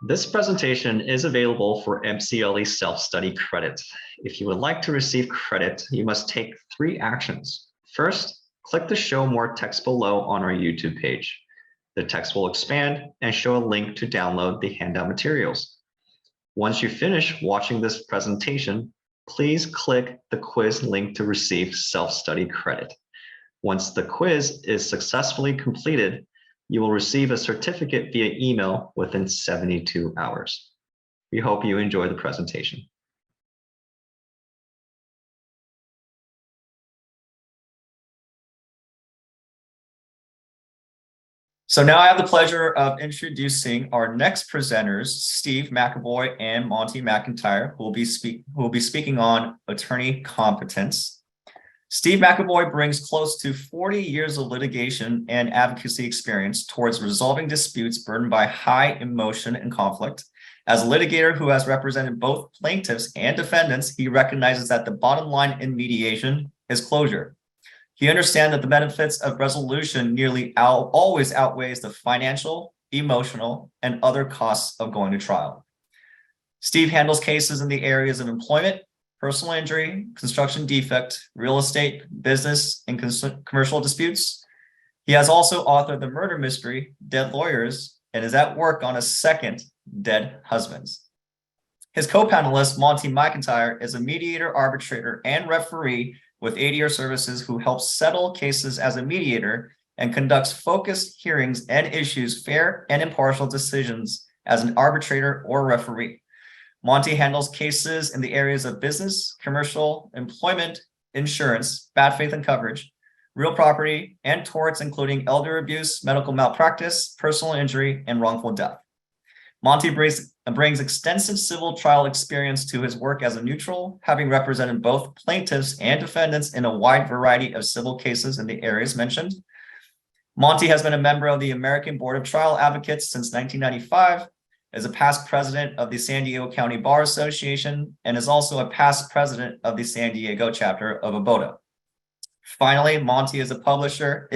This presentation is available for MCLE self-study credit. If you would like to receive credit, you must take 3 actions. First, click the Show More text below on our YouTube page. The text will expand and show a link to download the handout materials. Once you finish watching this presentation, please click the quiz link to receive self-study credit. Once the quiz is successfully completed, you will receive a certificate via email within 72 hours. We hope you enjoy the presentation. So now I have the pleasure of introducing our next presenters, Steve McAvoy and Monty McIntyre, who will be speaking on attorney competence. Steve McAvoy brings close to 40 years of litigation and advocacy experience towards resolving disputes burdened by high emotion and conflict. As a litigator who has represented both plaintiffs and defendants, he recognizes that the bottom line in mediation is closure. He understands that the benefits of resolution nearly always outweighs the financial, emotional, and other costs of going to trial. Steve handles cases in the areas of employment, personal injury, construction defect, real estate, business, and commercial disputes. He has also authored the murder mystery, Dead Lawyers, and is at work on a second, Dead Husbands. His co-panelist, Monty McIntyre, is a mediator, arbitrator, and referee with 80-year services who helps settle cases as a mediator and conducts focused hearings and issues fair and impartial decisions as an arbitrator or referee. Monty handles cases in the areas of business, commercial, employment, insurance, bad faith and coverage, real property, and torts, including elder abuse, medical malpractice, personal injury, and wrongful death. Monty brings extensive civil trial experience to his work as a neutral, having represented both plaintiffs and defendants in a wide variety of civil cases in the areas mentioned. Monty has been a member of the American Board of Trial Advocates since 1995, is a past president of the San Diego County Bar Association, and is also a past president of the San Diego chapter of ABOTA. Finally, Monty is the publisher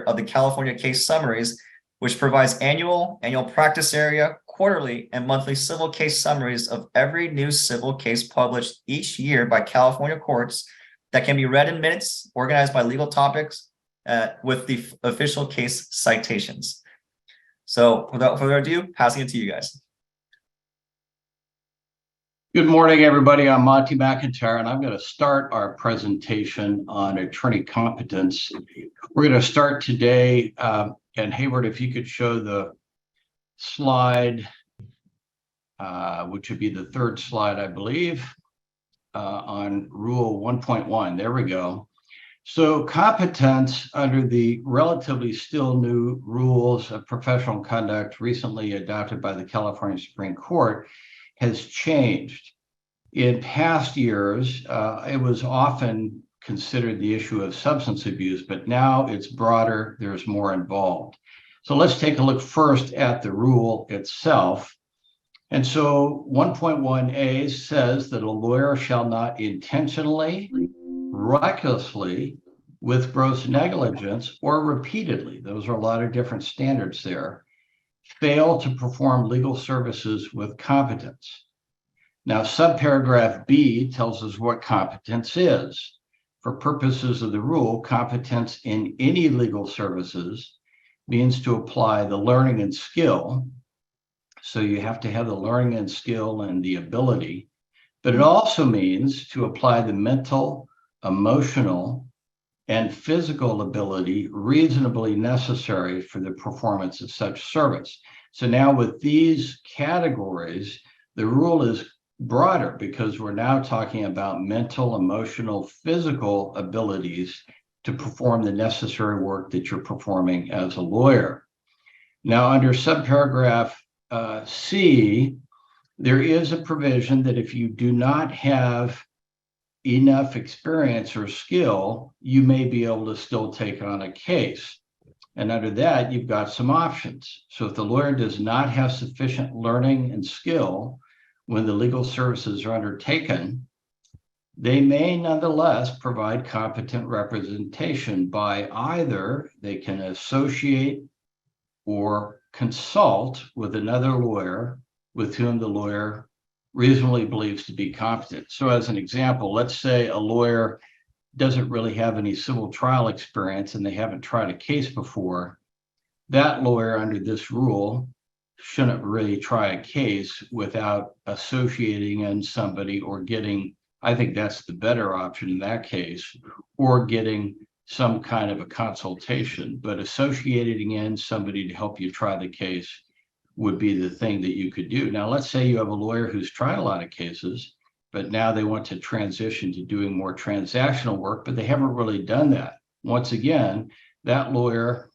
of the California Case Summaries, which provides annual practice area, quarterly, and monthly civil case summaries of every new civil case published each year by California courts that can be read in minutes, organized by legal topics, with the official case citations. So without further ado, passing it to you guys. Good morning, everybody. I'm Monty McIntyre, and I'm going to start our presentation on attorney competence. We're going to start today, and Hayward, if you could show the slide, which would be the 3rd slide, I believe, on Rule 1.1. There we go. So competence under the relatively still new rules of professional conduct recently adopted by the California Supreme Court has changed. In past years, it was often considered the issue of substance abuse, but now it's broader, there's more involved. So let's take a look first at the rule itself. And so 1.1a says that a lawyer shall not intentionally, recklessly, with gross negligence, or repeatedly, those are a lot of different standards there, fail to perform legal services with competence. Now, subparagraph B tells us what competence is. For purposes of the rule, competence in any legal services means to apply the learning and skill. So you have to have the learning and skill and the ability, but it also means to apply the mental, emotional, and physical ability reasonably necessary for the performance of such service. So now with these categories, the rule is broader because we're now talking about mental, emotional, physical abilities to perform the necessary work that you're performing as a lawyer. Now, under subparagraph C, there is a provision that if you do not have enough experience or skill, you may be able to still take on a case. And under that, you've got some options. So if the lawyer does not have sufficient learning and skill when the legal services are undertaken, they may nonetheless provide competent representation by either they can associate or consult with another lawyer with whom the lawyer reasonably believes to be competent. So as an example, let's say a lawyer doesn't really have any civil trial experience and they haven't tried a case before. That lawyer under this rule shouldn't really try a case without associating in somebody or getting, I think that's the better option in that case, or getting some kind of a consultation, but associating in somebody to help you try the case would be the thing that you could do. Now, let's say you have a lawyer who's tried a lot of cases, but now they want to transition to doing more transactional work, but they haven't really done that. Once again, that lawyer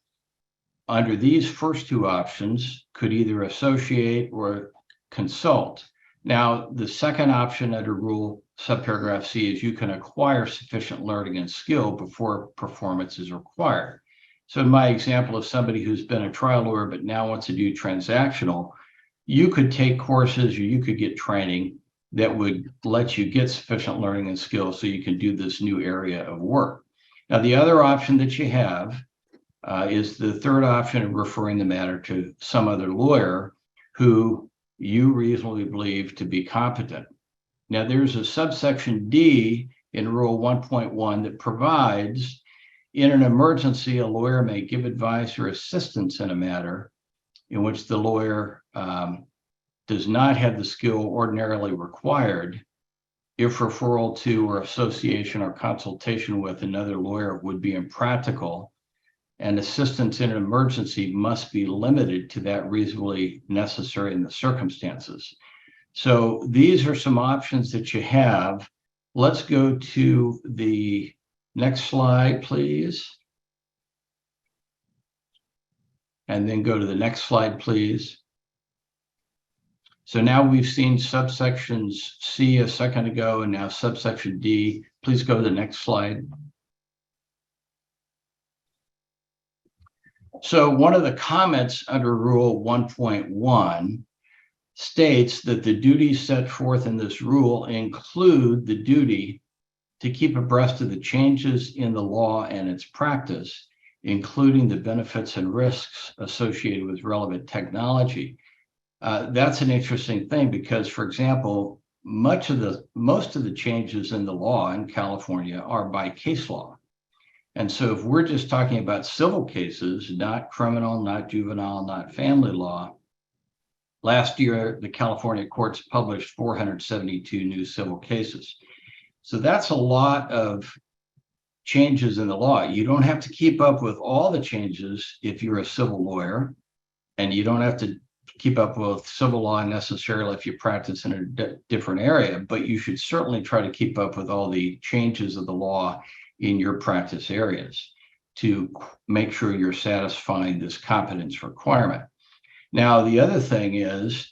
under these first two options could either associate or consult. Now, the second option under rule subparagraph C is you can acquire sufficient learning and skill before performance is required. So in my example of somebody who's been a trial lawyer but now wants to do transactional, you could take courses or you could get training that would let you get sufficient learning and skill so you can do this new area of work. Now, the other option that you have is the third option of referring the matter to some other lawyer who you reasonably believe to be competent. Now, there's a subsection D in Rule 1.1 that provides in an emergency, a lawyer may give advice or assistance in a matter in which the lawyer does not have the skill ordinarily required if referral to or association or consultation with another lawyer would be impractical, and assistance in an emergency must be limited to that reasonably necessary in the circumstances. So these are some options that you have. Let's go to the next slide, please. And then go to the next slide, please. So now we've seen subsections C a second ago and now subsection D. Please go to the next slide. So one of the comments under Rule 1.1 states that the duties set forth in this rule include the duty to keep abreast of the changes in the law and its practice, including the benefits and risks associated with relevant technology. That's an interesting thing because, for example, most of the changes in the law in California are by case law. And so if we're just talking about civil cases, not criminal, not juvenile, not family law, last year, the California courts published 472 new civil cases. So that's a lot of changes in the law. You don't have to keep up with all the changes if you're a civil lawyer, and you don't have to keep up with civil law necessarily if you practice in a different area, but you should certainly try to keep up with all the changes of the law in your practice areas to make sure you're satisfying this competence requirement. Now, the other thing is,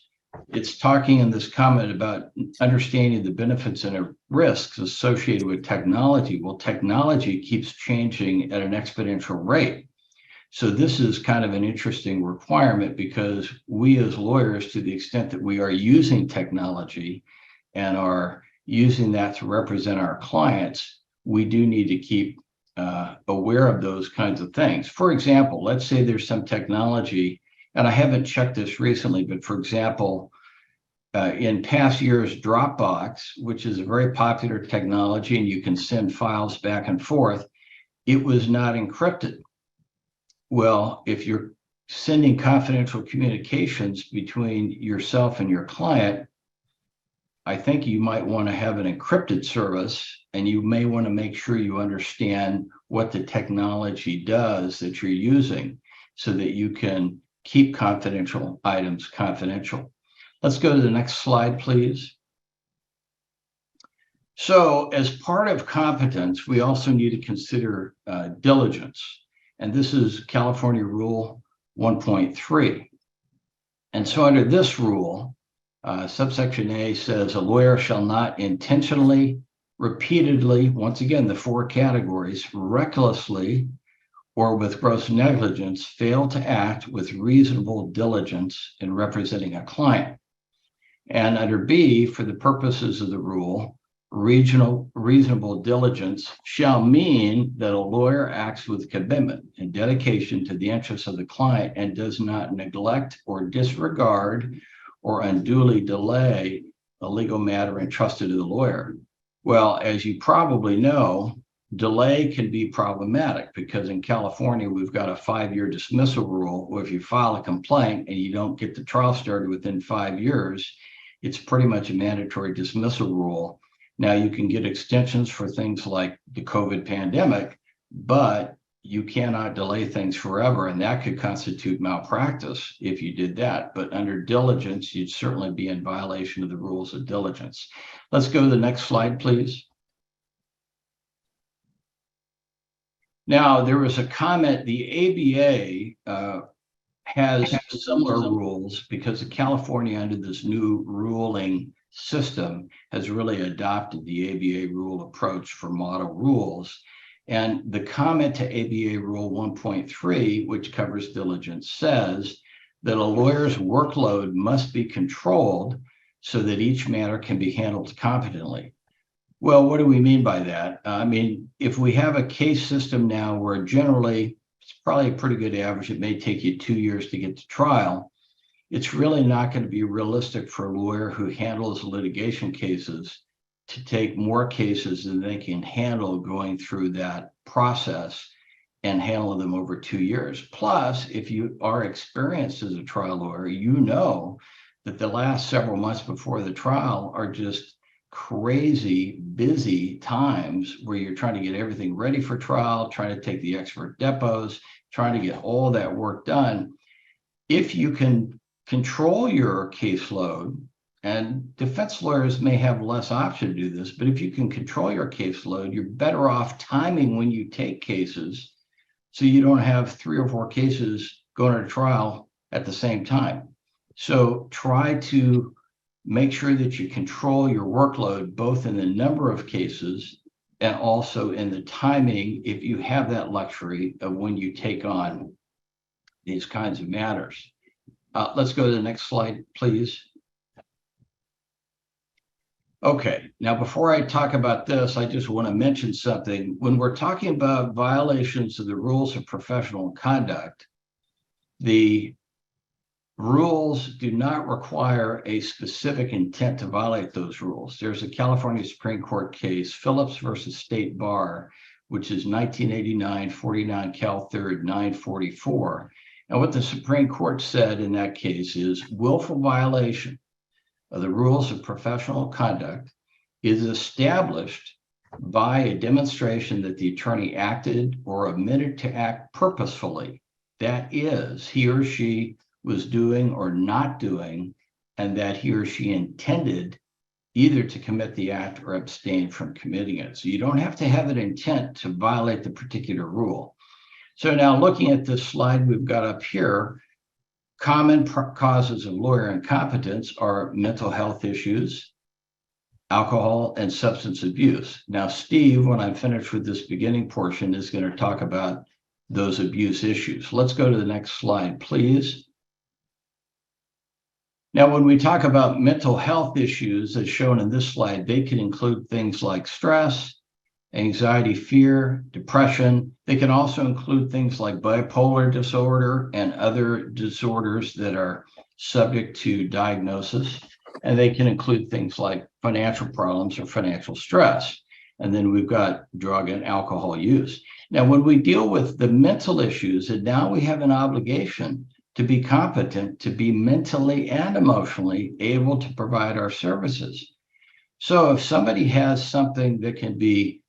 it's talking in this comment about understanding the benefits and risks associated with technology. Well, technology keeps changing at an exponential rate. So this is kind of an interesting requirement because we as lawyers, to the extent that we are using technology and are using that to represent our clients, we do need to keep aware of those kinds of things. For example, let's say there's some technology, and I haven't checked this recently, but for example, in past years, Dropbox, which is a very popular technology and you can send files back and forth, it was not encrypted. Well, if you're sending confidential communications between yourself and your client, I think you might want to have an encrypted service, and you may want to make sure you understand what the technology does that you're using so that you can keep confidential items confidential. Let's go to the next slide, please. So as part of competence, we also need to consider diligence. And this is California Rule 1.3. And so under this rule, subsection A says a lawyer shall not intentionally, repeatedly, once again, the four categories, recklessly, or with gross negligence, fail to act with reasonable diligence in representing a client. And under B, for the purposes of the rule, reasonable diligence shall mean that a lawyer acts with commitment and dedication to the interests of the client and does not neglect or disregard or unduly delay a legal matter entrusted to the lawyer. Well, as you probably know, delay can be problematic because in California, we've got a 5-year dismissal rule where if you file a complaint and you don't get the trial started within 5 years, it's pretty much a mandatory dismissal rule. Now, you can get extensions for things like the COVID pandemic, but you cannot delay things forever, and that could constitute malpractice if you did that. But under diligence, you'd certainly be in violation of the rules of diligence. Let's go to the next slide, please. Now, there was a comment, the ABA has similar rules because California, under this new ruling system, has really adopted the ABA rule approach for model rules. And the comment to ABA Rule 1.3, which covers diligence, says that a lawyer's workload must be controlled so that each matter can be handled competently. Well, what do we mean by that? I mean, if we have a case system now where generally it's probably a pretty good average, it may take you 2 years to get to trial, it's really not going to be realistic for a lawyer who handles litigation cases to take more cases than they can handle going through that process and handle them over 2 years. Plus, if you are experienced as a trial lawyer, you know that the last several months before the trial are just crazy busy times where you're trying to get everything ready for trial, trying to take the expert depots, trying to get all that work done. If you can control your caseload, and defense lawyers may have less option to do this, but if you can control your caseload, you're better off timing when you take cases so you don't have 3 or 4 cases going to trial at the same time. So try to make sure that you control your workload, both in the number of cases and also in the timing, if you have that luxury of when you take on these kinds of matters. Let's go to the next slide, please. Okay, now before I talk about this, I just want to mention something. When we're talking about violations of the rules of professional conduct, the rules do not require a specific intent to violate those rules. There's a California Supreme Court case, Phillips versus State Bar, which is 1989, 49 Cal 3rd, 944. And what the Supreme Court said in that case is willful violation of the rules of professional conduct is established by a demonstration that the attorney acted or omitted to act purposefully. That is, he or she was doing or not doing, and that he or she intended either to commit the act or abstain from committing it. So you don't have to have an intent to violate the particular rule. So now looking at this slide we've got up here, common causes of lawyer incompetence are mental health issues, alcohol, and substance abuse. Now, Steve, when I'm finished with this beginning portion, is going to talk about those abuse issues. Let's go to the next slide, please. Now, when we talk about mental health issues, as shown in this slide, they can include things like stress, anxiety, fear, depression. They can also include things like bipolar disorder and other disorders that are subject to diagnosis. And they can include things like financial problems or financial stress. And then we've got drug and alcohol use. Now, when we deal with the mental issues, and now we have an obligation to be competent, to be mentally and emotionally able to provide our services. So if somebody has something that can be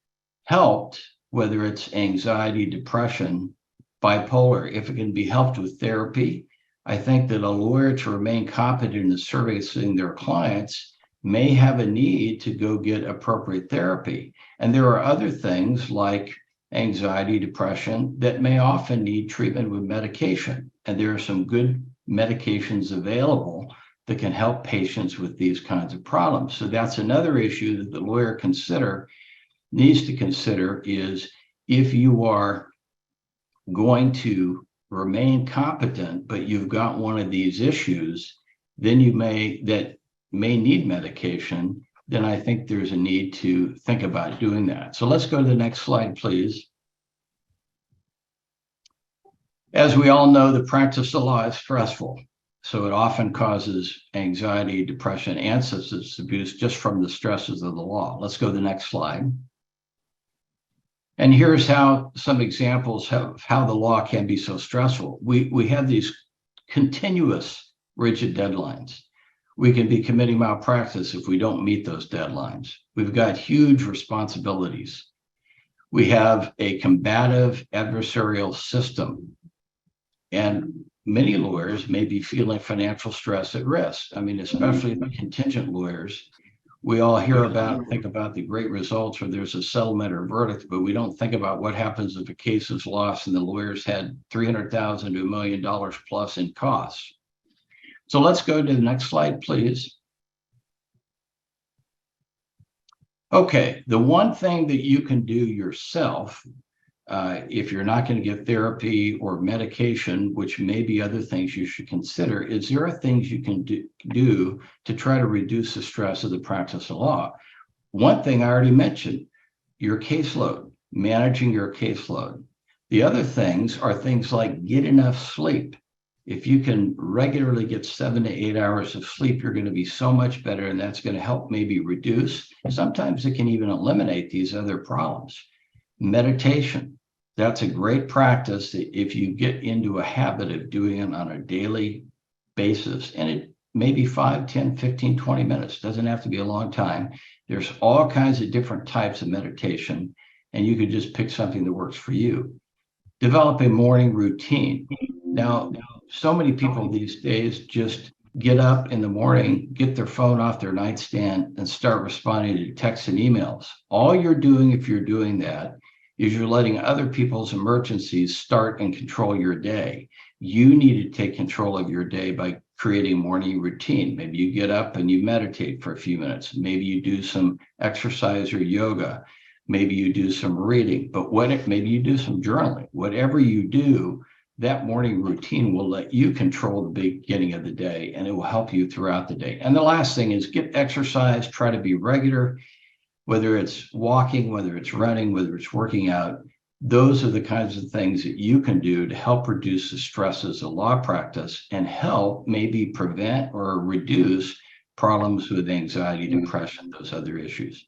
helped, whether it's anxiety, depression, bipolar, if it can be helped with therapy, I think that a lawyer, to remain competent in servicing their clients, may have a need to go get appropriate therapy. And there are other things like anxiety, depression that may often need treatment with medication. And there are some good medications available that can help patients with these kinds of problems. So that's another issue that the lawyer needs to consider is if you are going to remain competent, but you've got one of these issues, then that may need medication, then I think there's a need to think about doing that. So let's go to the next slide, please. As we all know, the practice of law is stressful. So it often causes anxiety, depression, and substance abuse just from the stresses of the law. Let's go to the next slide. And here's how some examples of how the law can be so stressful. We have these continuous rigid deadlines. We can be committing malpractice if we don't meet those deadlines. We've got huge responsibilities. We have a combative adversarial system. And many lawyers may be feeling financial stress at risk. I mean, especially the contingent lawyers. We all think about the great results or there's a settlement or verdict, but we don't think about what happens if a case is lost and the lawyers had $300,000 to $1 million plus in costs. So let's go to the next slide, please. Okay, the one thing that you can do yourself, if you're not going to get therapy or medication, which may be other things you should consider, is there are things you can do to try to reduce the stress of the practice of law. One thing I already mentioned, your caseload, managing your caseload. The other things are things like get enough sleep. If you can regularly get 7 to 8 hours of sleep, you're going to be so much better, and that's going to help maybe reduce. Sometimes it can even eliminate these other problems. Meditation, that's a great practice if you get into a habit of doing it on a daily basis. And it may be 5, 10, 15, 20 minutes. Doesn't have to be a long time. There's all kinds of different types of meditation, and you could just pick something that works for you. Develop a morning routine. Now, so many people these days just get up in the morning, get their phone off their nightstand, and start responding to texts and emails. All you're doing, if you're doing that, is you're letting other people's emergencies start and control your day. You need to take control of your day by creating a morning routine. Maybe you get up and you meditate for a few minutes. Maybe you do some exercise or yoga. Maybe you do some reading, but maybe you do some journaling. Whatever you do, that morning routine will let you control the beginning of the day, and it will help you throughout the day. And the last thing is get exercise, try to be regular, whether it's walking, whether it's running, whether it's working out. Those are the kinds of things that you can do to help reduce the stresses of law practice and help maybe prevent or reduce problems with anxiety, depression, those other issues.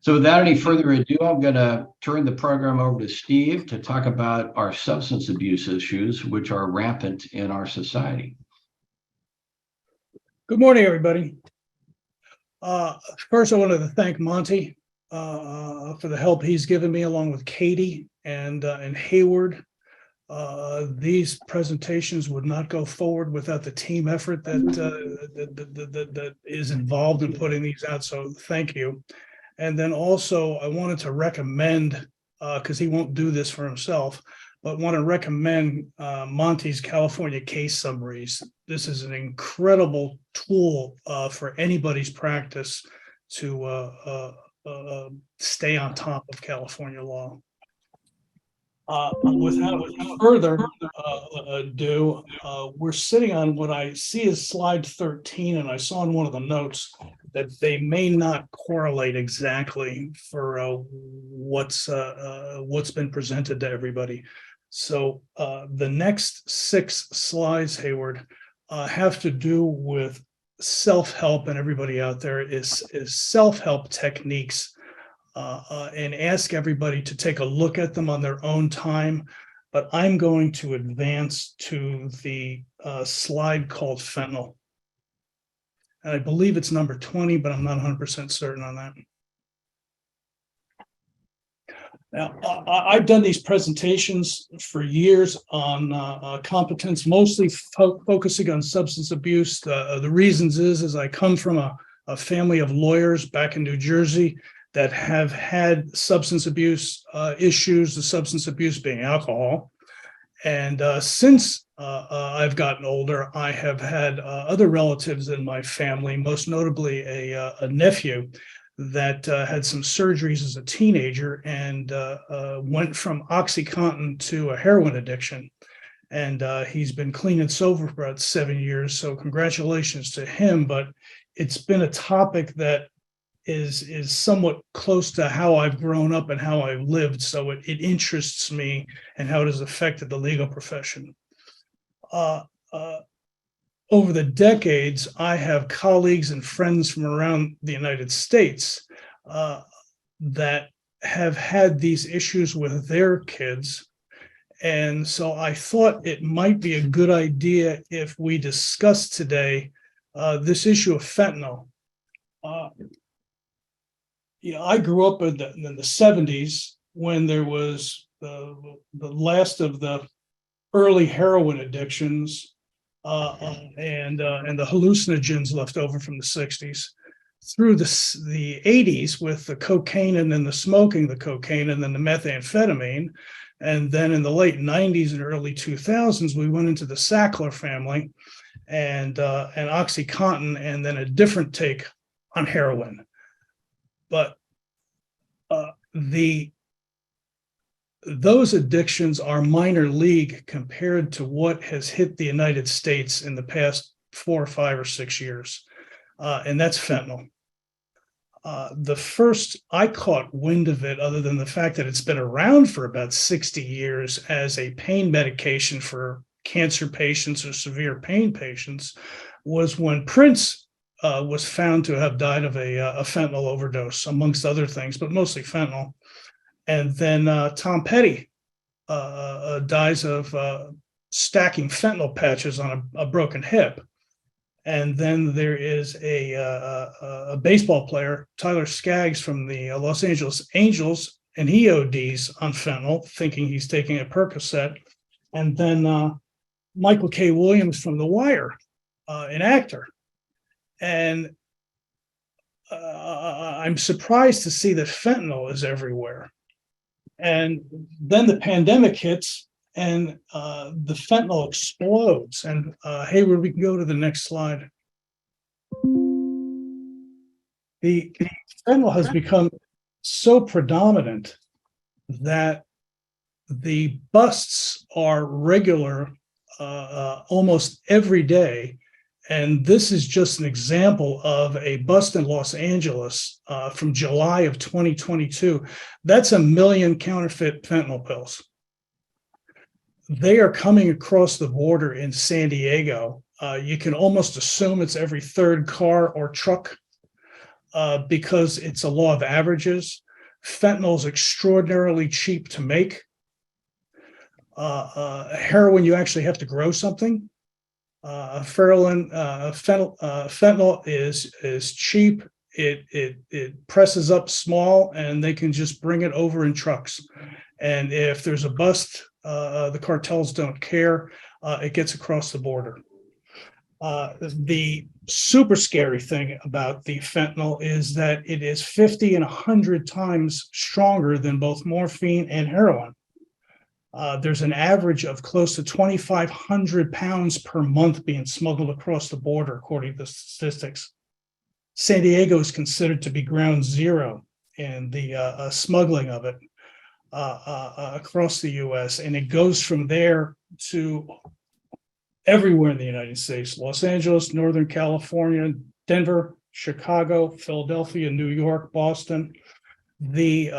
So without any further ado, I'm going to turn the program over to Steve to talk about our substance abuse issues, which are rampant in our society. Good morning, everybody. First, I wanted to thank Monty for the help he's given me, along with Katie and Hayward. These presentations would not go forward without the team effort that is involved in putting these out. So thank you. And then also I wanted to recommend, because he won't do this for himself, but want to recommend Monty's California case summaries. This is an incredible tool for anybody's practice to stay on top of California law. Without further ado, we're sitting on what I see as slide 13, and I saw in one of the notes that they may not correlate exactly for what's been presented to everybody. So the next 6 slides, Hayward, have to do with self-help, and everybody out there is self-help techniques. And ask everybody to take a look at them on their own time. But I'm going to advance to the slide called fentanyl. And I believe it's number 20, but I'm not 100% certain on that. Now, I've done these presentations for years on competence, mostly focusing on substance abuse. The reasons is I come from a family of lawyers back in New Jersey that have had substance abuse issues, the substance abuse being alcohol. And since I've gotten older, I have had other relatives in my family, most notably a nephew that had some surgeries as a teenager and went from OxyContin to a heroin addiction. And he's been clean and sober for about 7 years. So congratulations to him. But it's been a topic that is somewhat close to how I've grown up and how I've lived. So it interests me and how it has affected the legal profession. Over the decades, I have colleagues and friends from around the United States that have had these issues with their kids. And so I thought it might be a good idea if we discuss today this issue of fentanyl. I grew up in the 70s when there was the last of the early heroin addictions and the hallucinogens left over from the 60s through the 80s with the cocaine and then the smoking the cocaine and then the methamphetamine. And then in the late 90s and early 2000s, we went into the Sackler family and OxyContin, and then a different take on heroin. But those addictions are minor league compared to what has hit the United States in the past 4 or 5 or 6 years, and that's fentanyl. The first I caught wind of it, other than the fact that it's been around for about 60 years as a pain medication for cancer patients or severe pain patients, was when Prince was found to have died of a fentanyl overdose, amongst other things, but mostly fentanyl. And then Tom Petty dies of stacking fentanyl patches on a broken hip. And then there is a baseball player, Tyler Skaggs from the Los Angeles Angels, and he ODs on fentanyl, thinking he's taking a Percocet. And then Michael K. Williams from The Wire, an actor. And I'm surprised to see that fentanyl is everywhere. And then the pandemic hits, and the fentanyl explodes. And Hayward, we can go to the next slide. The fentanyl has become so predominant that the busts are regular almost every day. And this is just an example of a bust in Los Angeles from July of 2022. That's 1 million counterfeit fentanyl pills. They are coming across the border in San Diego. You can almost assume it's every third car or truck because it's a law of averages. Fentanyl is extraordinarily cheap to make. Heroin, you actually have to grow something. Fentanyl is cheap. It presses up small, and they can just bring it over in trucks. And if there's a bust, the cartels don't care. It gets across the border. The super scary thing about the fentanyl is that it is 50 and 100 times stronger than both morphine and heroin. There's an average of close to 2,500 pounds per month being smuggled across the border, according to the statistics. San Diego is considered to be ground zero in the smuggling of it across the U.S., and it goes from there to everywhere in the United States: Los Angeles, Northern California, Denver, Chicago, Philadelphia, New York, Boston. The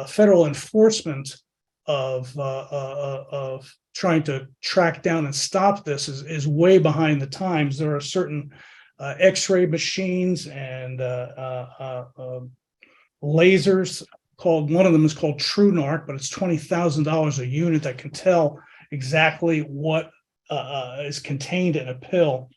federal enforcement of trying to track down and stop this is way behind the times. There are certain X-ray machines and lasers one of them is called TrueNarc, but it's $20,000 a unit that can tell exactly what is contained in a pill.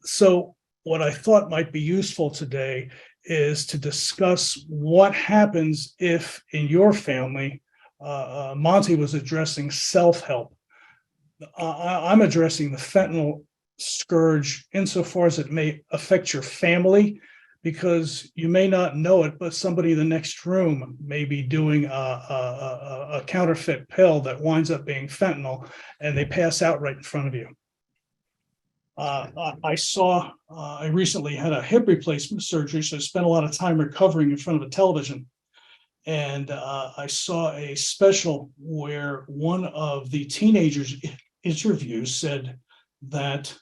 So what I thought might be useful today is to discuss what happens if in your family, Monty was addressing self-help. I'm addressing the fentanyl scourge insofar as it may affect your family, because you may not know it, but somebody in the next room may be doing a counterfeit pill that winds up being fentanyl, and they pass out right in front of you. I recently had a hip replacement surgery, so I spent a lot of time recovering in front of a television. And I saw a special where one of the teenagers interviewed said that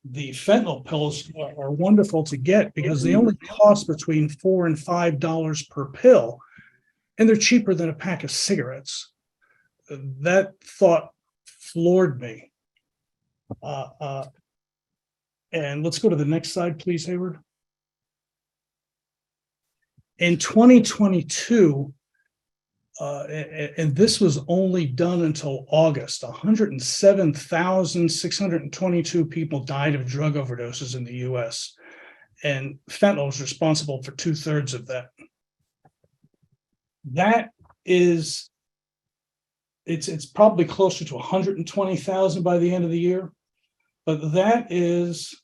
the fentanyl pills are wonderful to get because they only cost between $4 and $5 per pill, and they're cheaper than a pack of cigarettes. That thought floored me. And let's go to the next slide, please, Hayward. In 2022, and this was only done until August, 107,622 people died of drug overdoses in the US. And fentanyl is responsible for 2/3 of that. That is, it's probably closer to 120,000 by the end of the year, but that is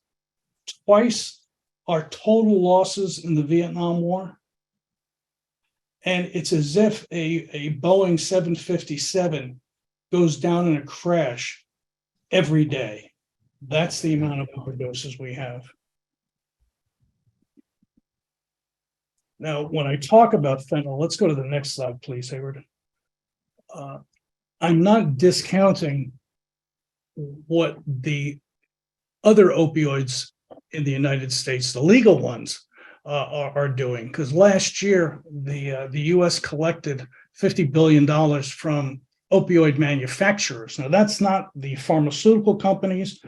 twice our total losses in the Vietnam War. And it's as if a Boeing 757 goes down in a crash every day. That's the amount of overdoses we have. Now, when I talk about fentanyl, let's go to the next slide, please, Hayward. I'm not discounting what the other opioids in the United States, the legal ones, are doing, because last year the U.S. collected $50 billion from opioid manufacturers. Now, that's not the pharmaceutical companies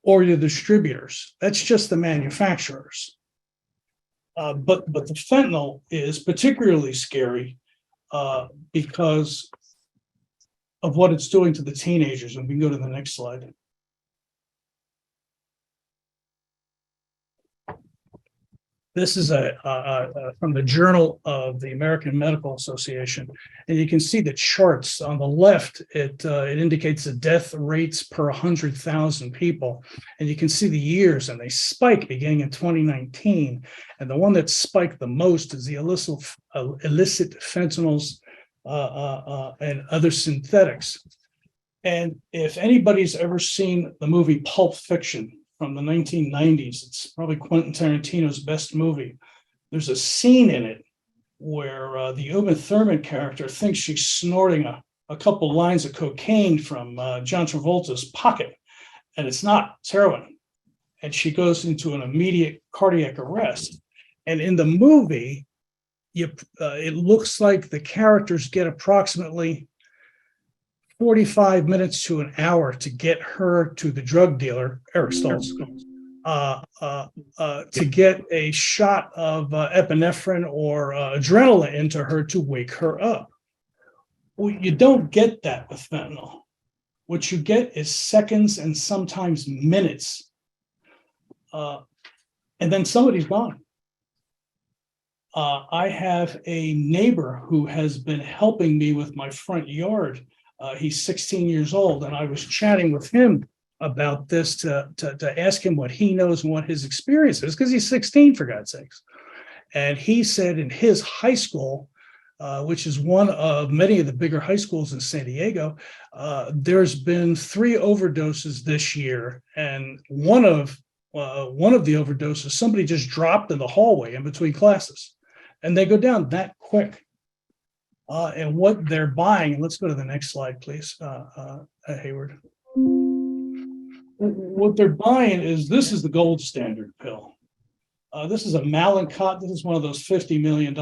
or the distributors. That's just the manufacturers. But the fentanyl is particularly scary because of what it's doing to the teenagers. And we can go to the next slide. This is from the Journal of the American Medical Association, and you can see the charts on the left. It indicates the death rates per 100,000 people, and you can see the years, and they spike beginning in 2019. And the one that spiked the most is the illicit fentanyls and other synthetics. And if anybody's ever seen the movie Pulp Fiction from the 1990s, it's probably Quentin Tarantino's best movie. There's a scene in it where the Uma Thurman character thinks she's snorting a couple lines of cocaine from John Travolta's pocket, and it's not, it's heroin. And she goes into an immediate cardiac arrest. And in the movie, it looks like the characters get approximately 45 minutes to an hour to get her to the drug dealer, Eric Stoltz, to get a shot of epinephrine or adrenaline into her to wake her up. Well, you don't get that with fentanyl. What you get is seconds and sometimes minutes. And then somebody's gone. I have a neighbor who has been helping me with my front yard. He's 16 years old, and I was chatting with him about this to ask him what he knows and what his experience is, because he's 16, for God's sakes. And he said in his high school, which is one of many of the bigger high schools in San Diego, there's been 3 overdoses this year, and one of the overdoses, somebody just dropped in the hallway in between classes, and they go down that quick. And what they're buying, and let's go to the next slide, please, Hayward. What they're buying is, this is the gold standard pill. This is a Mallinckrodt. This is one of those $50 million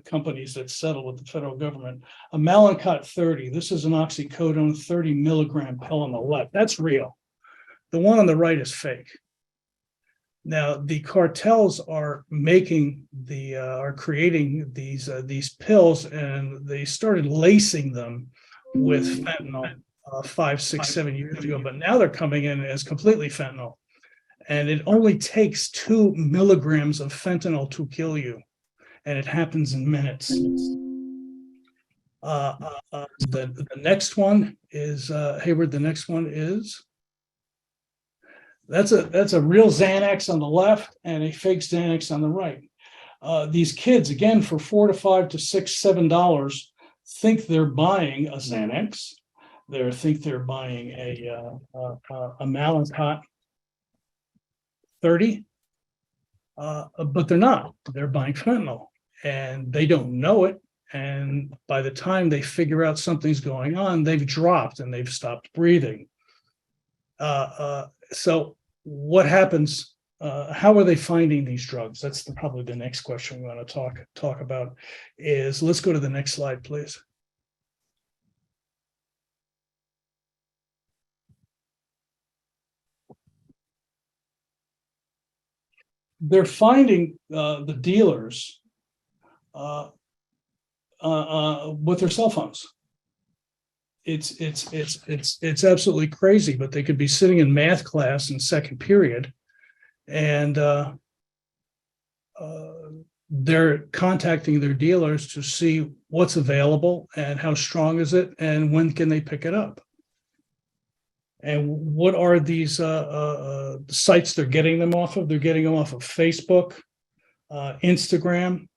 companies that settle with the federal government. A Mallinckrodt 30. This is an oxycodone 30 milligram pill on the left. That's real. The one on the right is fake. Now, the cartels are making are creating these pills, and they started lacing them with fentanyl 5, 6, 7 years ago. But now they're coming in as completely fentanyl, and it only takes 2 milligrams of fentanyl to kill you, and it happens in minutes. The next one is Hayward. The next one is. That's a real Xanax on the left and a fake Xanax on the right. These kids, again, for $4 to $5 to $6, $7, think they're buying a Xanax. They think they're buying a Mallinckrodt 30, but they're not. They're buying fentanyl, and they don't know it. And by the time they figure out something's going on, they've dropped and they've stopped breathing. So what happens? How are they finding these drugs? That's probably the next question we want to talk about. Is let's go to the next slide, please. They're finding the dealers with their cell phones. It's absolutely crazy, but they could be sitting in math class in second period, and they're contacting their dealers to see what's available and how strong is it and when can they pick it up. And what are these sites they're getting them off of? They're getting them off of Facebook, Instagram,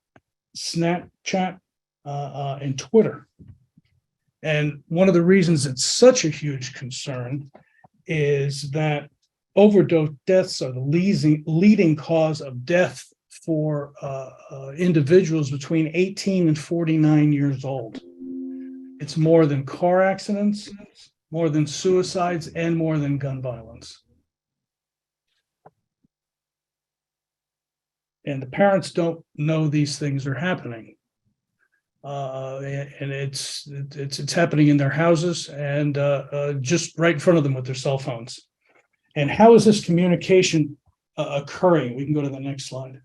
Snapchat, and Twitter. And one of the reasons it's such a huge concern is that overdose deaths are the leading cause of death for individuals between 18 and 49 years old. It's more than car accidents, more than suicides, and more than gun violence. And the parents don't know these things are happening. And it's happening in their houses and just right in front of them with their cell phones. And how is this communication occurring? We can go to the next slide.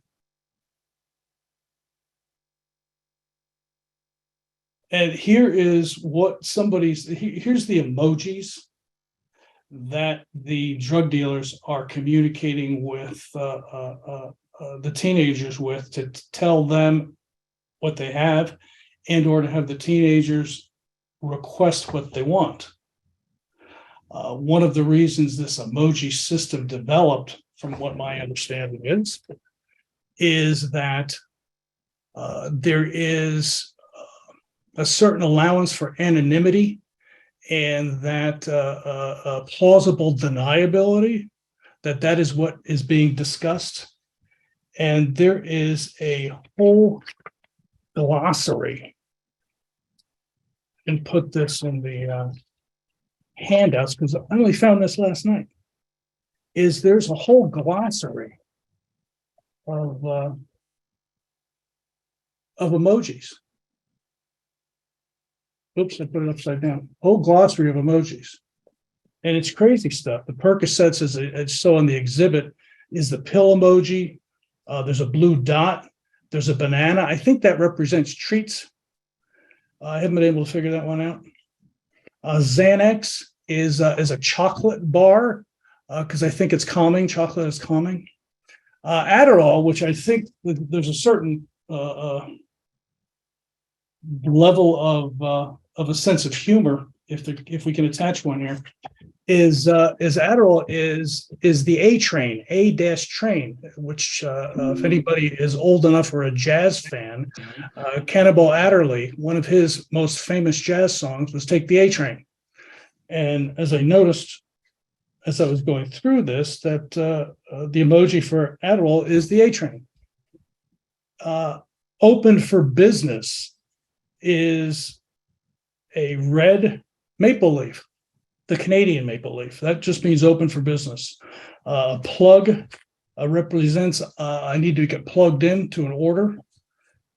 And here is what here's the emojis that the drug dealers are communicating with the teenagers with to tell them what they have and or to have the teenagers request what they want. One of the reasons this emoji system developed, from what my understanding is that there is a certain allowance for anonymity and that plausible deniability, that is what is being discussed. And there is a whole glossary, and put this in the handouts because I only found this last night, there's a whole glossary of emojis. Oops, I put it upside down. Whole glossary of emojis. And it's crazy stuff. The Percocets, it's so on the exhibit, is the pill emoji. There's a blue dot. There's a banana. I think that represents treats. I haven't been able to figure that one out. Xanax is a chocolate bar because I think it's calming. Chocolate is calming. Adderall, which I think there's a certain level of a sense of humor, if we can attach one here, is Adderall is the A train, A-train, which if anybody is old enough or a jazz fan, Cannibal Adderley, one of his most famous jazz songs was "Take the A Train." And as I noticed as I was going through this, that the emoji for Adderall is the A train. Open for business is a red maple leaf, the Canadian maple leaf. That just means open for business. Plug represents I need to get plugged in to an order.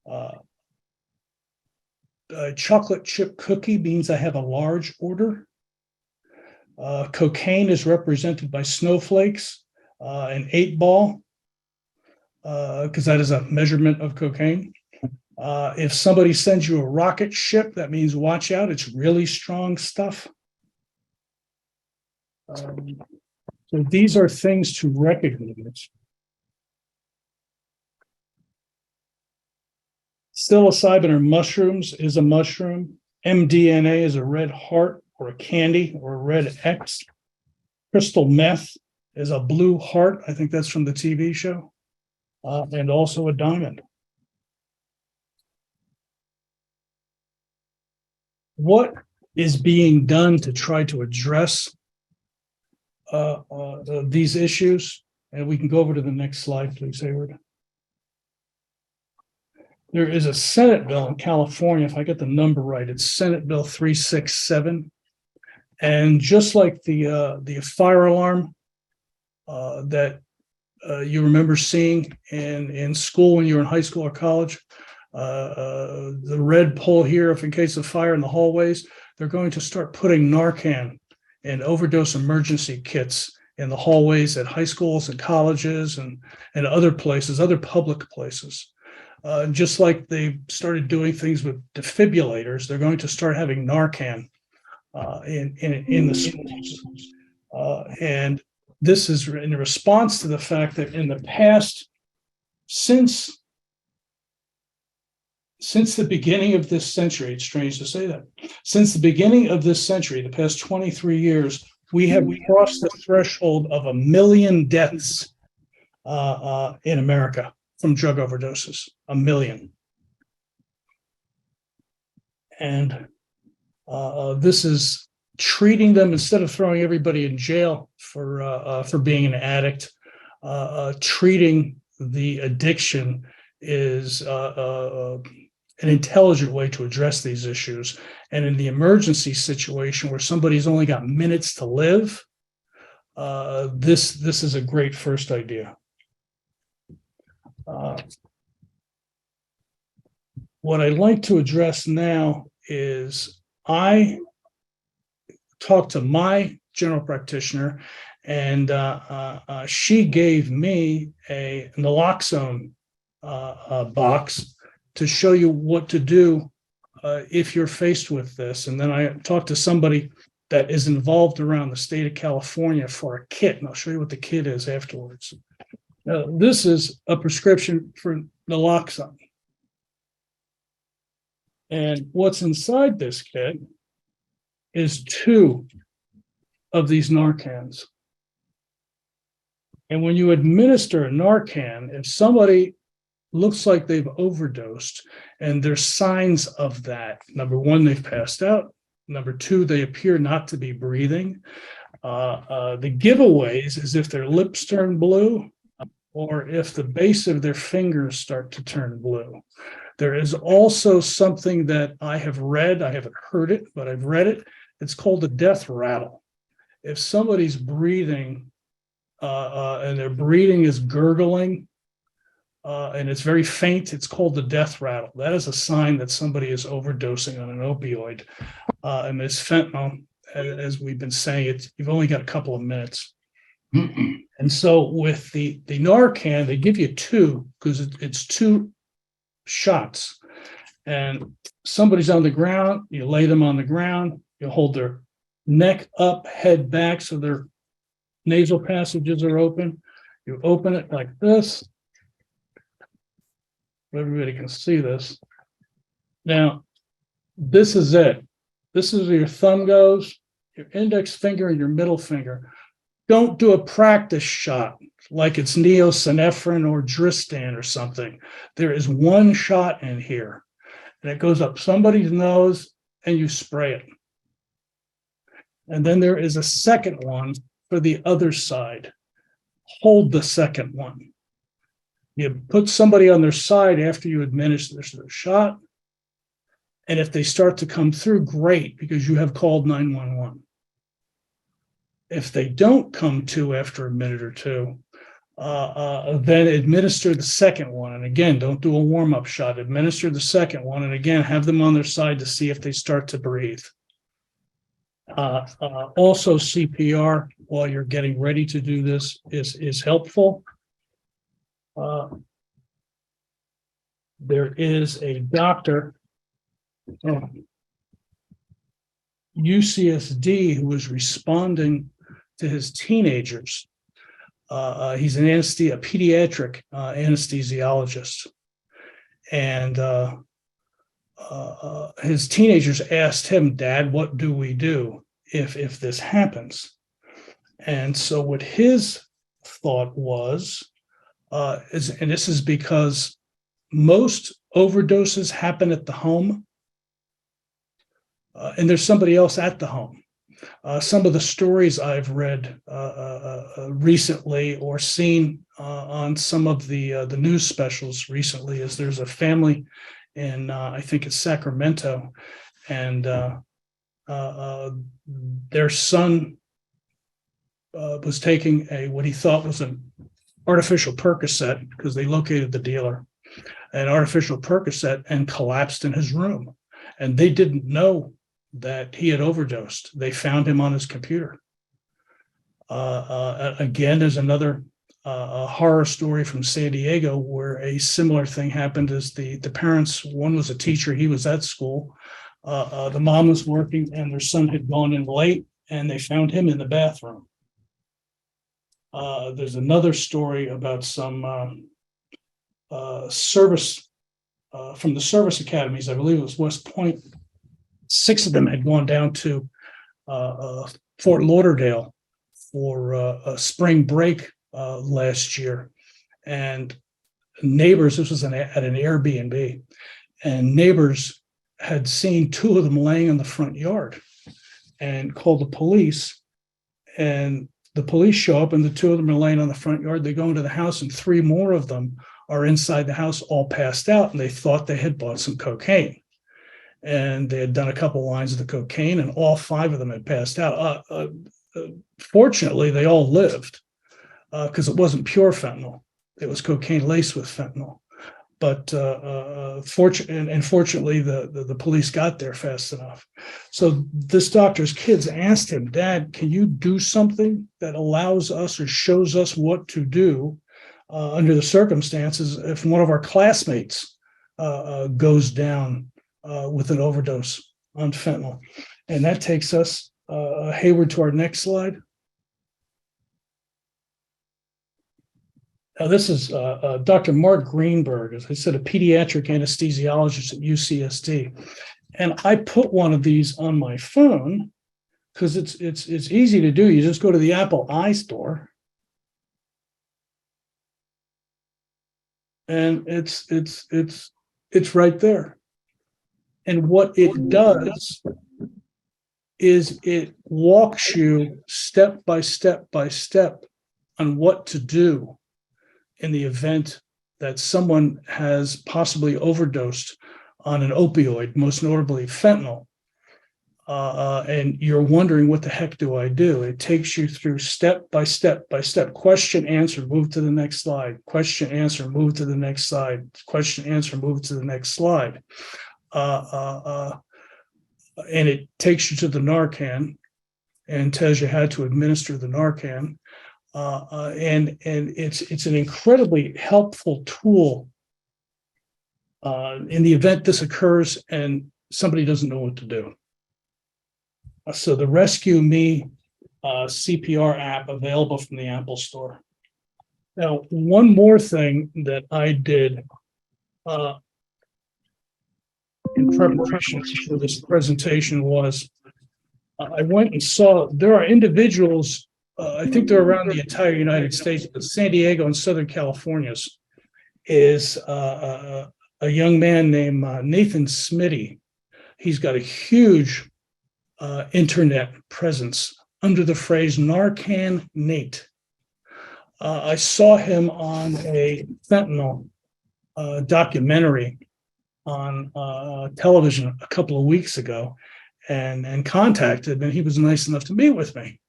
A chocolate chip cookie means I have a large order. Cocaine is represented by snowflakes, an 8-ball, because that is a measurement of cocaine. If somebody sends you a rocket ship, that means watch out. It's really strong stuff. So these are things to recognize. Psilocybin or mushrooms is a mushroom. MDMA is a red heart or a candy or a red X. Crystal meth is a blue heart. I think that's from the TV show. And also a diamond. What is being done to try to address these issues? And we can go over to the next slide, please, Hayward. There is a Senate bill in California, if I get the number right, it's Senate Bill 367. And just like the fire alarm that you remember seeing in school when you were in high school or college. The red pole here, if in case of fire in the hallways, they're going to start putting Narcan and overdose emergency kits in the hallways at high schools and colleges and other places, other public places. Just like they started doing things with defibrillators, they're going to start having Narcan in the schools. And this is in response to the fact that in the past, since the beginning of this century, it's strange to say that, since the beginning of this century, the past 23 years, we have crossed the threshold of 1 million deaths in America from drug overdoses, 1 million. And this is treating them instead of throwing everybody in jail for being an addict. Treating the addiction is an intelligent way to address these issues. And in the emergency situation where somebody's only got minutes to live, this is a great first idea. What I'd like to address now is I talked to my general practitioner, and she gave me a naloxone box to show you what to do if you're faced with this. And then I talked to somebody that is involved around the state of California for a kit, and I'll show you what the kit is afterwards. Now, this is a prescription for naloxone. And what's inside this kit is 2 of these Narcans. And when you administer a Narcan, if somebody looks like they've overdosed and there's signs of that, number 1, they've passed out. Number 2, they appear not to be breathing. The giveaways is if their lips turn blue or if the base of their fingers start to turn blue. There is also something that I have read, I haven't heard it, but I've read it. It's called a death rattle. If somebody's breathing and their breathing is gurgling and it's very faint, it's called the death rattle. That is a sign that somebody is overdosing on an opioid. And it's fentanyl, as we've been saying, you've only got a couple of minutes. And so with the Narcan, they give you 2 because it's 2 shots. And somebody's on the ground, you lay them on the ground, you hold their neck up, head back, so their nasal passages are open. You open it like this. Everybody can see this. Now, this is it. This is where your thumb goes, your index finger and your middle finger. Don't do a practice shot like it's neosynephrine or Dristan or something. There is 1 shot in here, and it goes up somebody's nose, and you spray it. And then there is a second one for the other side. Hold the second one. You put somebody on their side after you administer their shot. And if they start to come through, great, because you have called 911. If they don't come to after a minute or 2, then administer the second one. And again, don't do a warm-up shot. Administer the second one. And again, have them on their side to see if they start to breathe. Also, CPR while you're getting ready to do this is helpful. There is a doctor, UCSD, who was responding to his teenagers. He's a pediatric anesthesiologist, and his teenagers asked him, "Dad, what do we do if this happens?" And so what his thought was, and this is because most overdoses happen at the home, and there's somebody else at the home. Some of the stories I've read recently or seen on some of the news specials recently is there's a family in I think it's Sacramento, and their son was taking what he thought was an artificial Percocet, because they located the dealer, an artificial Percocet, and collapsed in his room. And they didn't know that he had overdosed. They found him on his computer. Again, there's another a horror story from San Diego where a similar thing happened. As the parents, one was a teacher, he was at school. The mom was working, and their son had gone in late, and they found him in the bathroom. There's another story about some service from the service academies. I believe it was West Point. 6 of them had gone down to Fort Lauderdale for a spring break last year, and neighbors, this was at an Airbnb, and neighbors had seen 2 of them laying in the front yard and called the police, and the police show up, and the 2 of them are laying on the front yard. They go into the house, and 3 more of them are inside the house, all passed out, and they thought they had bought some cocaine, and they had done a couple lines of the cocaine, and all 5 of them had passed out. Fortunately, they all lived, because it wasn't pure fentanyl. It was cocaine laced with fentanyl. But fortunately, the police got there fast enough. So this doctor's kids asked him, "Dad, can you do something that allows us or shows us what to do under the circumstances if one of our classmates goes down with an overdose on fentanyl?" And that takes us, Hayward, to our next slide. Now, this is Dr. Mark Greenberg, as I said, a pediatric anesthesiologist at UCSD. And I put one of these on my phone because it's easy to do. You just go to the Apple iStore, and it's right there. And what it does is it walks you step by step by step on what to do in the event that someone has possibly overdosed on an opioid, most notably fentanyl, and you're wondering, what the heck do I do? It takes you through step by step by step. Question, answer, move to the next slide. Question, answer, move to the next slide. Question, answer, move to the next slide. And it takes you to the Narcan and tells you how to administer the Narcan. And it's an incredibly helpful tool in the event this occurs and somebody doesn't know what to do. So the Rescue Me CPR app, available from the Apple Store. Now, one more thing that I did in preparation for this presentation was I went and saw there are individuals. I think they're around the entire United States, but San Diego and Southern California's is a young man named Nathan Smitty. He's got a huge internet presence under the phrase Narcan Nate. I saw him on a fentanyl documentary on television a couple of weeks ago, and contacted him, and he was nice enough to meet with me.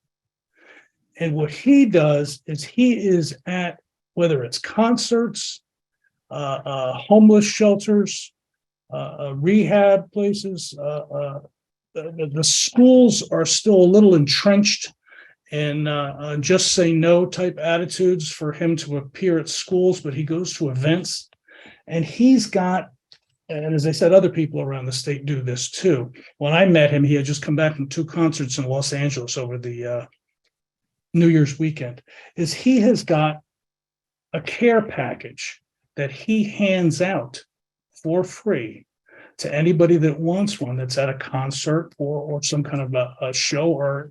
And what he does is he is at, whether it's concerts, homeless shelters, rehab places, the schools are still a little entrenched in just say no type attitudes for him to appear at schools, but he goes to events, and he's got, and as I said, other people around the state do this too. When I met him, he had just come back from 2 concerts in Los Angeles over the New Year's weekend. Is he has got a care package that he hands out for free to anybody that wants one, that's at a concert or some kind of a show, or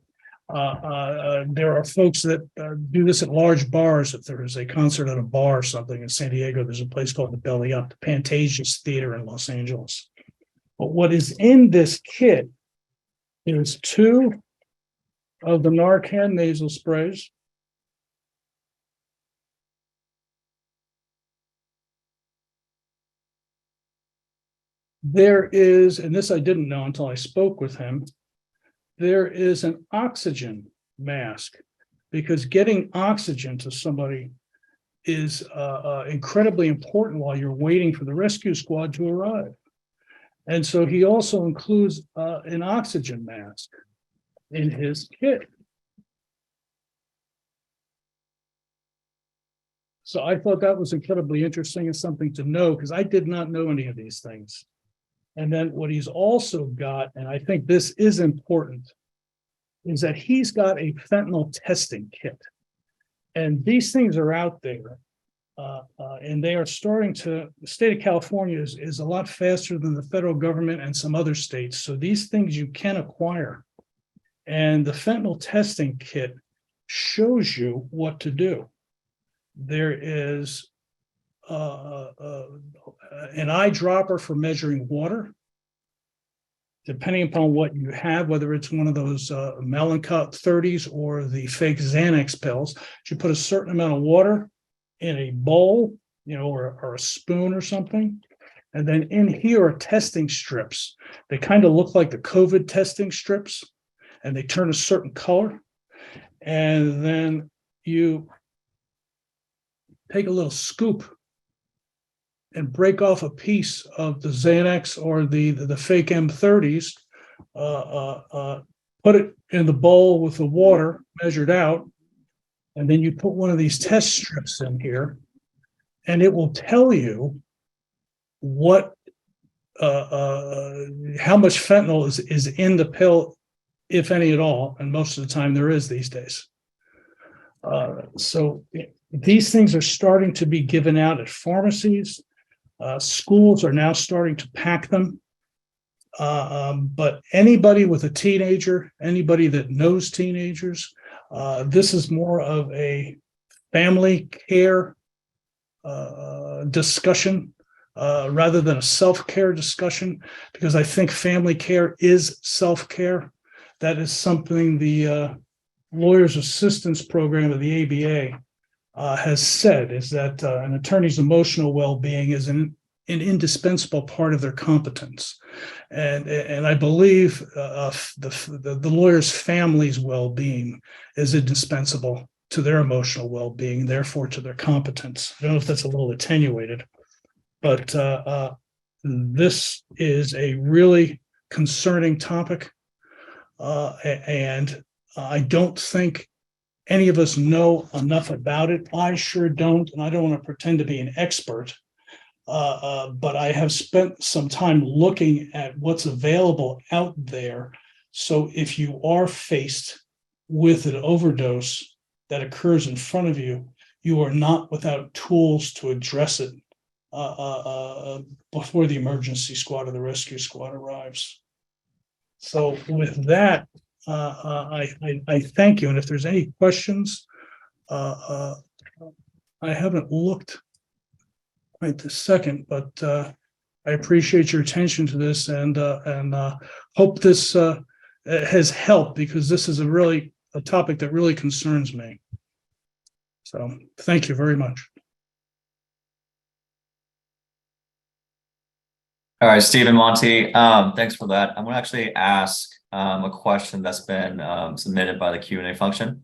there are folks that do this at large bars. If there is a concert at a bar or something in San Diego, there's a place called the Belly Up, the Pantages Theater in Los Angeles. But what is in this kit is 2 of the Narcan nasal sprays, there is, and this I didn't know until I spoke with him, there is an oxygen mask because getting oxygen to somebody is incredibly important while you're waiting for the rescue squad to arrive. And so he also includes an oxygen mask in his kit. So I thought that was incredibly interesting and something to know, because I did not know any of these things. And then what he's also got, and I think this is important, is that he's got a fentanyl testing kit. And these things are out there. And they are starting to, the state of California is a lot faster than the federal government and some other states. So these things you can acquire. And the fentanyl testing kit shows you what to do. There is an eyedropper for measuring water. Depending upon what you have, whether it's one of those Malincut 30s or the fake Xanax pills, you put a certain amount of water in a bowl, or a spoon or something. And then in here are testing strips. They kind of look like the COVID testing strips, and they turn a certain color. And then you take a little scoop and break off a piece of the Xanax or the fake M30s, put it in the bowl with the water measured out, and then you put one of these test strips in here, and it will tell you what how much fentanyl is in the pill, if any at all, and most of the time there is these days. So these things are starting to be given out at pharmacies. Schools are now starting to pack them. But anybody with a teenager, anybody that knows teenagers, this is more of a family care discussion rather than a self-care discussion, because I think family care is self-care. That is something the Lawyers Assistance Program of the ABA has said, is that an attorney's emotional well-being is an indispensable part of their competence. And I believe the lawyer's family's well-being is indispensable to their emotional well-being, therefore to their competence. I don't know if that's a little attenuated, but this is a really concerning topic. And I don't think any of us know enough about it. I sure don't, and I don't want to pretend to be an expert. But I have spent some time looking at what's available out there. So if you are faced with an overdose that occurs in front of you, you are not without tools to address it before the emergency squad or the rescue squad arrives. So with that, I thank you. And if there's any questions, I haven't looked right this second, but I appreciate your attention to this, and hope this has helped, because this is a topic that really concerns me. So thank you very much. All right, Steve and Monty, thanks for that. I'm going to actually ask a question that's been submitted by the Q&A function.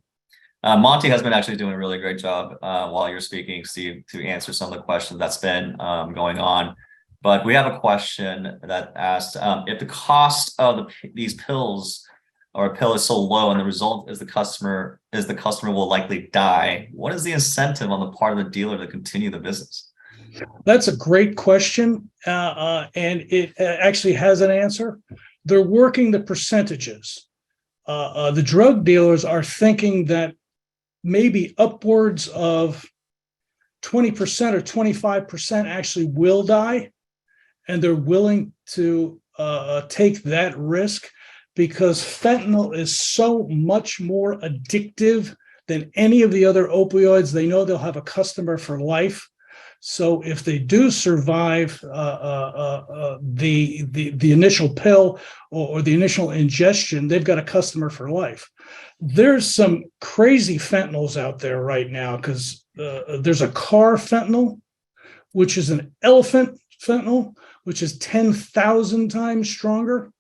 Monty has been actually doing a really great job while you're speaking, Steve, to answer some of the questions that's been going on. But we have a question that asked, if the cost of these pills or a pill is so low and the result is the customer will likely die, what is the incentive on the part of the dealer to continue the business? That's a great question, and it actually has an answer. They're working the percentages. The drug dealers are thinking that maybe upwards of 20% or 25% actually will die, and they're willing to take that risk, because fentanyl is so much more addictive than any of the other opioids. They know they'll have a customer for life. So if they do survive the initial pill or the initial ingestion, they've got a customer for life. There's some crazy fentanyls out there right now, because there's a car fentanyl, which is an elephant fentanyl, which is 10,000 times stronger.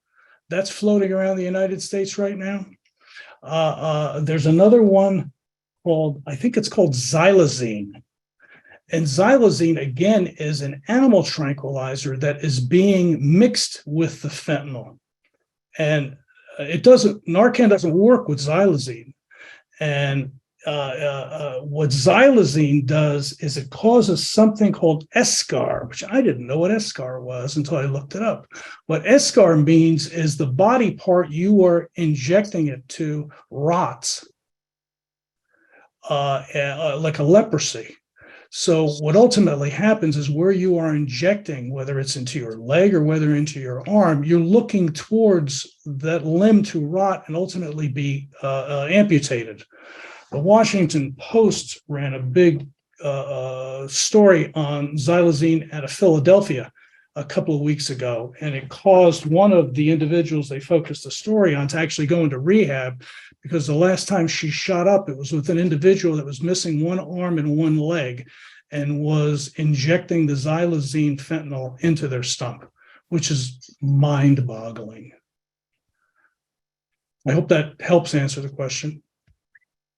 That's floating around the United States right now. There's another one called, I think it's called xylazine. And xylazine, again, is an animal tranquilizer that is being mixed with the fentanyl. And Narcan doesn't work with xylazine. And what xylazine does is it causes something called eschar, which I didn't know what eschar was until I looked it up. What eschar means is the body part you are injecting it to rots, like a leprosy. So what ultimately happens is where you are injecting, whether it's into your leg or whether into your arm, you're looking towards that limb to rot and ultimately be amputated. The Washington Post ran a big story on xylazine out of Philadelphia a couple of weeks ago, and it caused one of the individuals they focused the story on to actually go into rehab, because the last time she shot up, it was with an individual that was missing one arm and one leg and was injecting the xylazine fentanyl into their stomach, which is mind-boggling. I hope that helps answer the question.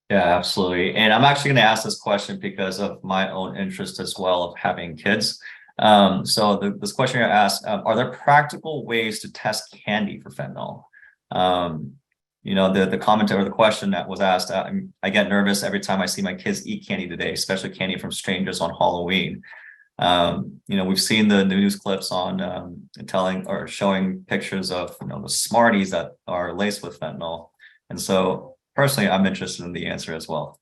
Yeah, absolutely. And I'm actually going to ask this question because of my own interest as well of having kids. This question I asked, are there practical ways to test candy for fentanyl? The comment or the question that was asked, I get nervous every time I see my kids eat candy today, especially candy from strangers on Halloween. We've seen the news clips on telling or showing pictures of, the Smarties that are laced with fentanyl. And so personally, I'm interested in the answer as well.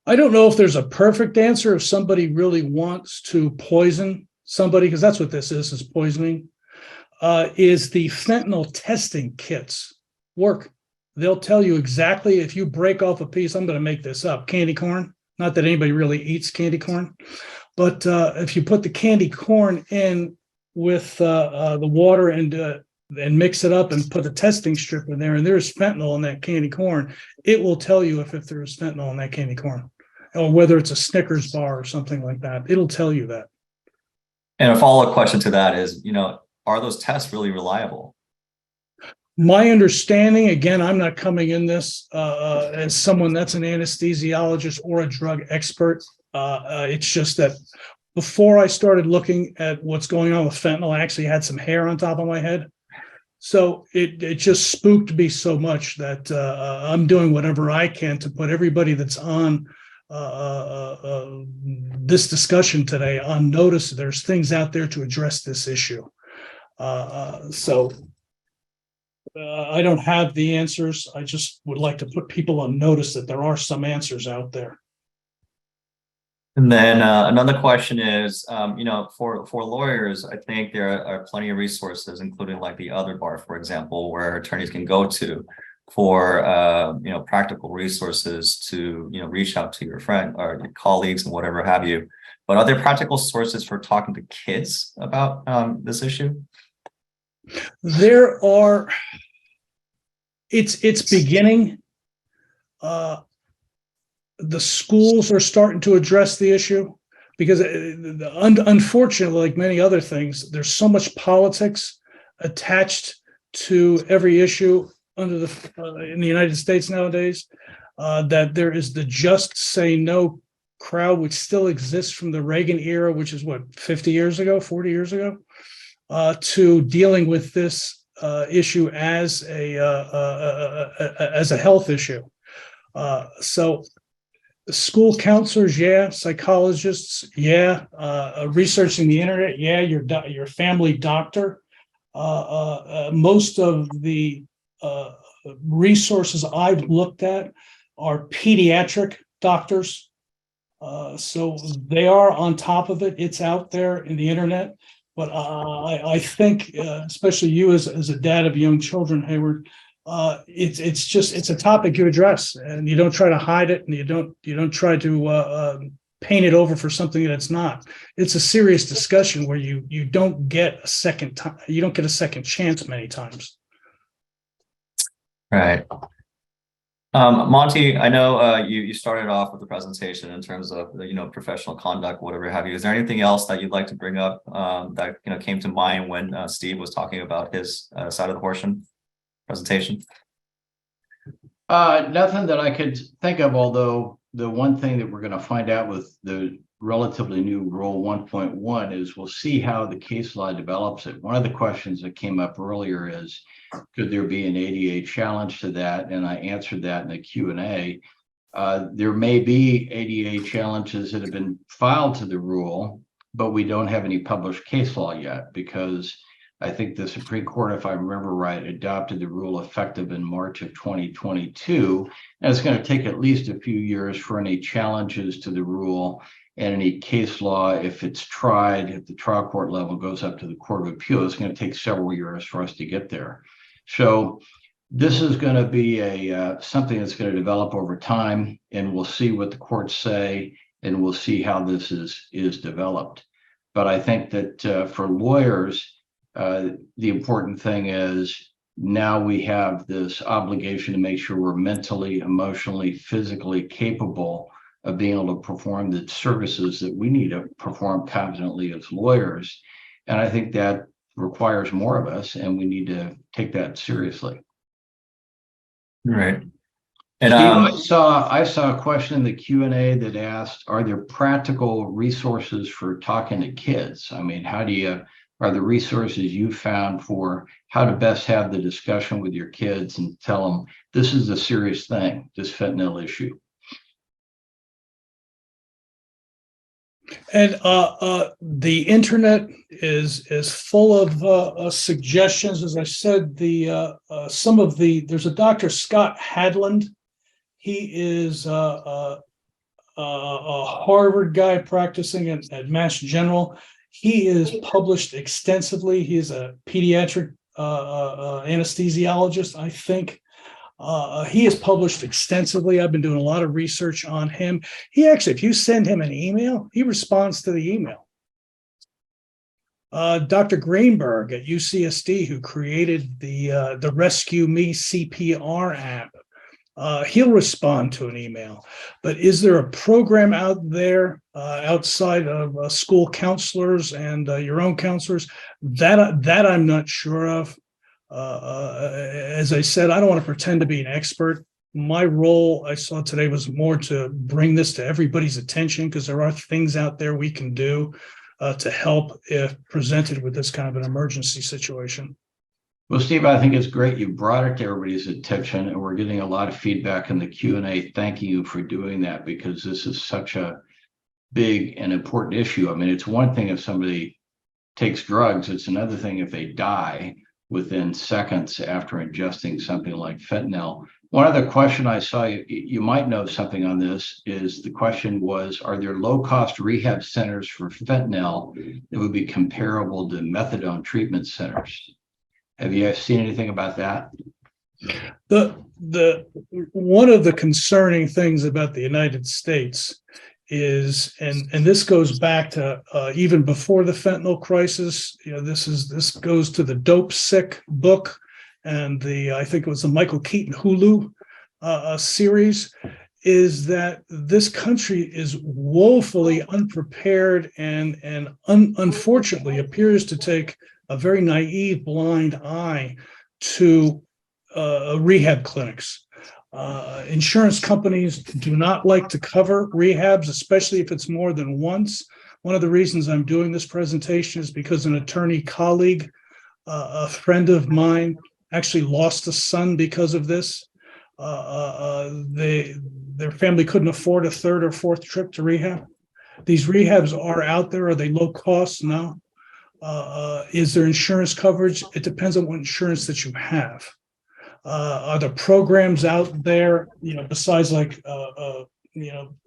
I don't know if there's a perfect answer if somebody really wants to poison somebody, because that's what this is poisoning. Is the fentanyl testing kits work? They'll tell you exactly, if you break off a piece, I'm going to make this up, candy corn. Not that anybody really eats candy corn, but if you put the candy corn in with the water and mix it up and put a testing strip in there, and there's fentanyl in that candy corn, it will tell you if there's fentanyl in that candy corn, or whether it's a Snickers bar or something like that. It'll tell you that. And a follow-up question to that is, are those tests really reliable? My understanding, again, I'm not coming in this as someone that's an anesthesiologist or a drug expert. It's just that before I started looking at what's going on with fentanyl, I actually had some hair on top of my head. So it just spooked me so much that I'm doing whatever I can to put everybody that's on this discussion today on notice. There's things out there to address this issue. I don't have the answers. I just would like to put people on notice that there are some answers out there. And then another question is, for lawyers, I think there are plenty of resources, including like the Other Bar, for example, where attorneys can go to for practical resources to reach out to your friend or your colleagues and whatever have you. But are there practical sources for talking to kids about this issue? There are. It's beginning. The schools are starting to address the issue because unfortunately, like many other things, there's so much politics attached to every issue under in the United States nowadays that there is the Just Say No crowd, which still exists from the Reagan era, which is what, 50 years ago, 40 years ago, to dealing with this issue as a health issue. So school counselors, yeah, psychologists, yeah, researching the internet, yeah, your family doctor. Most of the resources I've looked at are pediatric doctors. So they are on top of it. It's out there in the internet. But I think, especially you as a dad of young children, Hayward, it's a topic you address, and you don't try to hide it, and you don't try to paint it over for something that it's not. It's a serious discussion where you don't get a second time, you don't get a second chance many times. Right. Monty, I know you started off with the presentation in terms of professional conduct, whatever have you. Is there anything else that you'd like to bring up that came to mind when Steve was talking about his side of the portion presentation? Nothing that I could think of, although the one thing that we're going to find out with the relatively new Rule 1.1 is we'll see how the case law develops it. One of the questions that came up earlier is, could there be an ADA challenge to that? And I answered that in the Q&A. There may be ADA challenges that have been filed to the rule, but we don't have any published case law yet, because I think the Supreme Court, if I remember right, adopted the rule effective in March of 2022. And it's going to take at least a few years for any challenges to the rule and any case law, if it's tried at the trial court level, goes up to the Court of Appeal. It's going to take several years for us to get there. So this is going to be something that's going to develop over time, and we'll see what the courts say, and we'll see how this is developed. But I think that for lawyers, the important thing is now we have this obligation to make sure we're mentally, emotionally, physically capable of being able to perform the services that we need to perform competently as lawyers. And I think that requires more of us, and we need to take that seriously. Right. And Steve, I saw a question in the Q&A that asked, are there practical resources for talking to kids? I mean, are the resources you found for how to best have the discussion with your kids and tell them this is a serious thing, this fentanyl issue? And the internet is full of suggestions. As I said, there's a Dr. Scott Hadland. He is a Harvard guy practicing at Mass General. He is published extensively. He is a pediatric anesthesiologist, I think. He has published extensively. I've been doing a lot of research on him. He actually, if you send him an email, he responds to the email. Dr. Greenberg at UCSD, who created the Rescue Me CPR app, he'll respond to an email. But is there a program out there outside of school counselors and your own counselors? That I'm not sure of. As I said, I don't want to pretend to be an expert. My role, I saw today, was more to bring this to everybody's attention, because there are things out there we can do to help if presented with this kind of an emergency situation. Well, Steve, I think it's great you brought it to everybody's attention, and we're getting a lot of feedback in the Q&A. Thank you for doing that, because this is such a big and important issue. I mean, it's one thing if somebody takes drugs, it's another thing if they die within seconds after ingesting something like fentanyl. One other question I saw, you might know something on this, is the question was, are there low-cost rehab centers for fentanyl that would be comparable to methadone treatment centers? Have you seen anything about that? The one of the concerning things about the United States is, and this goes back to even before the fentanyl crisis. You know, this goes to the Dope Sick book and I think it was the Michael Keaton Hulu series, is that this country is woefully unprepared and unfortunately appears to take a very naive, blind eye to rehab clinics. Insurance companies do not like to cover rehabs, especially if it's more than once. One of the reasons I'm doing this presentation is because an attorney colleague, a friend of mine, actually lost a son because of this. Their family couldn't afford a third or fourth trip to rehab. These rehabs are out there. Are they low cost? No. Is there insurance coverage? It depends on what insurance that you have. Are there programs out there, besides like, the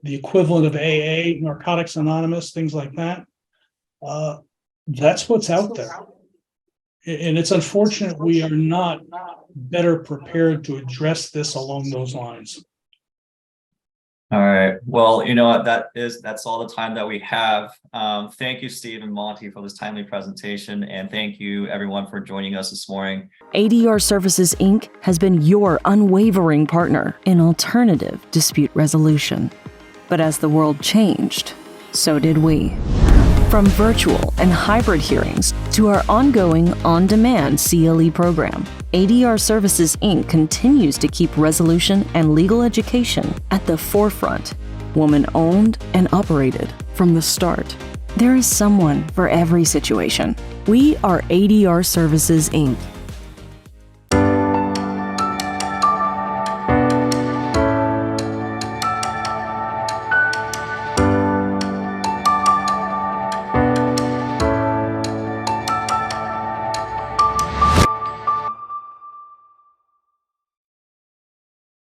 equivalent of AA, Narcotics Anonymous, things like that? That's what's out there. And it's unfortunate we are not better prepared to address this along those lines. All right. Well, you know what, that's all the time that we have. Thank you, Steve and Monty, for this timely presentation. And thank you everyone for joining us this morning. ADR Services, Inc. has been your unwavering partner in alternative dispute resolution. But as the world changed, so did we. From virtual and hybrid hearings to our ongoing on-demand CLE program, ADR Services, Inc. continues to keep resolution and legal education at the forefront woman-owned and operated from the start. There is someone for every situation. We are ADR Services, Inc.,